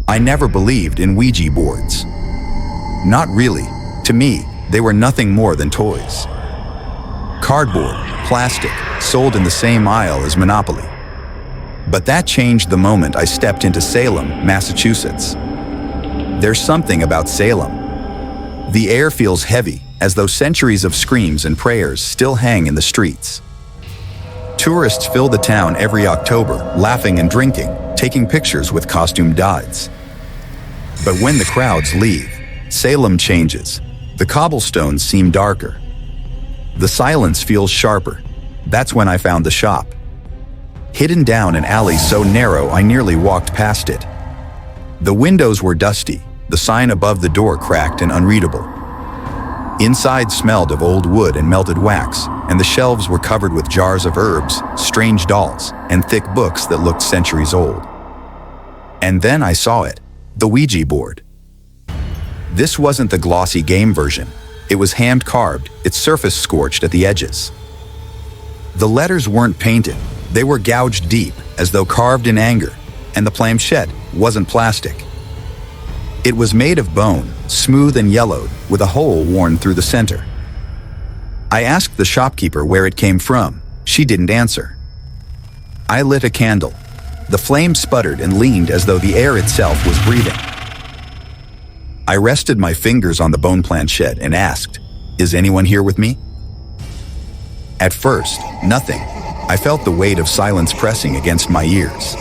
I never believed in Ouija boards. Not really. To me, they were nothing more than toys. Cardboard, plastic, sold in the same aisle as Monopoly. But that changed the moment I stepped into Salem, Massachusetts. There's something about Salem. The air feels heavy, as though centuries of screams and prayers still hang in the streets. Tourists fill the town every October, laughing and drinking, taking pictures with costumed guides. But when the crowds leave, Salem changes. The cobblestones seem darker. The silence feels sharper. That's when I found the shop. Hidden down an alley so narrow I nearly walked past it. The windows were dusty, the sign above the door cracked and unreadable. Inside smelled of old wood and melted wax, and the shelves were covered with jars of herbs, strange dolls, and thick books that looked centuries old. And then I saw it, the Ouija board. This wasn't the glossy game version. It was hand-carved, its surface scorched at the edges. The letters weren't painted. They were gouged deep, as though carved in anger, and the planchette wasn't plastic. It was made of bone, smooth and yellowed, with a hole worn through the center. I asked the shopkeeper where it came from. She didn't answer. I lit a candle. The flame sputtered and leaned as though the air itself was breathing. I rested my fingers on the bone planchette and asked, "Is anyone here with me?" At first, nothing. I felt the weight of silence pressing against my ears.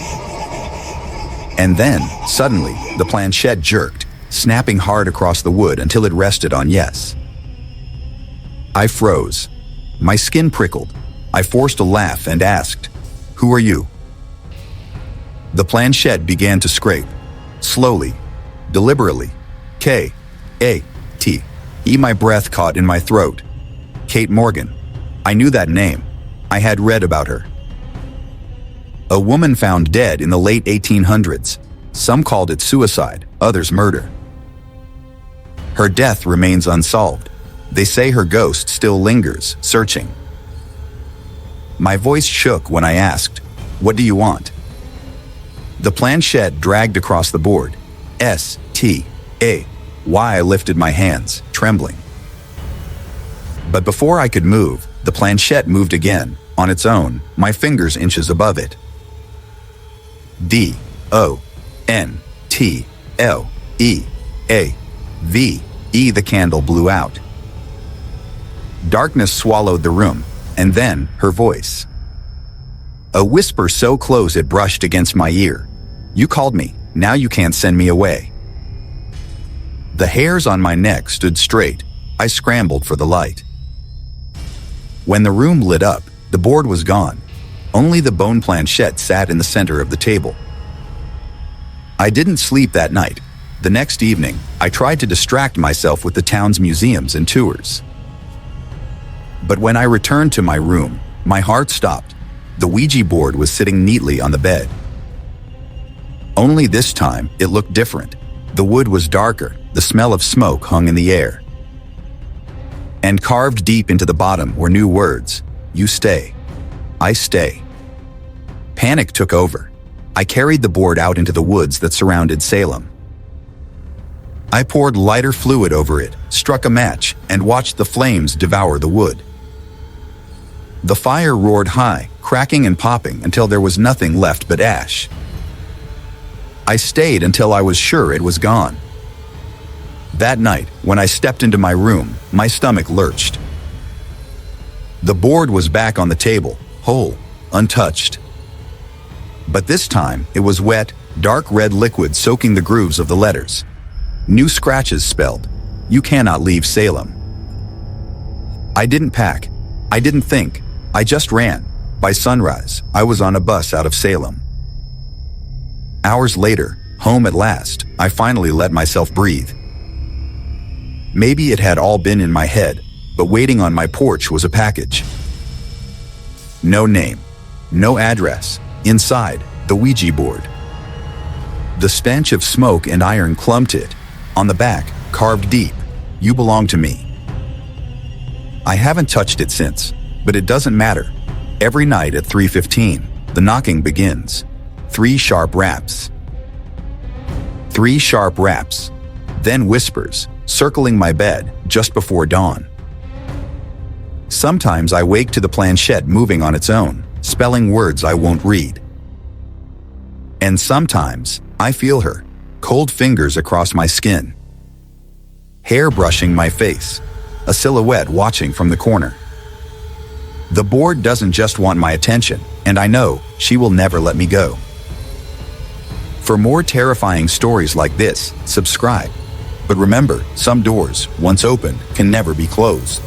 And then, suddenly, the planchette jerked, snapping hard across the wood until it rested on yes. I froze. My skin prickled. I forced a laugh and asked, "Who are you?" The planchette began to scrape, slowly, deliberately. K-A-T-E. My breath caught in my throat. Kate Morgan. I knew that name. I had read about her. A woman found dead in the late 1800s. Some called it suicide, others murder. Her death remains unsolved. They say her ghost still lingers, searching. My voice shook when I asked, "What do you want?" The planchette dragged across the board. S-T-A. I lifted my hands, trembling. But before I could move, the planchette moved again, on its own, my fingers inches above it. D-O-N-T-L-E-A-V-E. The candle blew out. Darkness swallowed the room, and then her voice. A whisper so close it brushed against my ear. "You called me, now you can't send me away." The hairs on my neck stood straight. I scrambled for the light. When the room lit up, the board was gone. Only the bone planchette sat in the center of the table. I didn't sleep that night. The next evening, I tried to distract myself with the town's museums and tours. But when I returned to my room, my heart stopped. The Ouija board was sitting neatly on the bed. Only this time, it looked different. The wood was darker, the smell of smoke hung in the air. And carved deep into the bottom were new words. "You stay. I stay." Panic took over. I carried the board out into the woods that surrounded Salem. I poured lighter fluid over it, struck a match, and watched the flames devour the wood. The fire roared high, cracking and popping until there was nothing left but ash. I stayed until I was sure it was gone. That night, when I stepped into my room, my stomach lurched. The board was back on the table, whole, untouched. But this time, it was wet, dark red liquid soaking the grooves of the letters. New scratches spelled, "You cannot leave Salem." I didn't pack. I didn't think. I just ran. By sunrise, I was on a bus out of Salem. Hours later, home at last, I finally let myself breathe. Maybe it had all been in my head, but waiting on my porch was a package. No name, no address. Inside, the Ouija board. The stench of smoke and iron clung to it. On the back, carved deep, "You belong to me." I haven't touched it since, but it doesn't matter. Every night at 3:15, the knocking begins. 3 sharp raps. 3 sharp raps, then whispers, circling my bed just before dawn. Sometimes I wake to the planchette moving on its own, spelling words I won't read. And sometimes I feel her, cold fingers across my skin, hair brushing my face, a silhouette watching from the corner. The board doesn't just want my attention, and I know she will never let me go. For more terrifying stories like this, subscribe. But remember, some doors, once opened, can never be closed.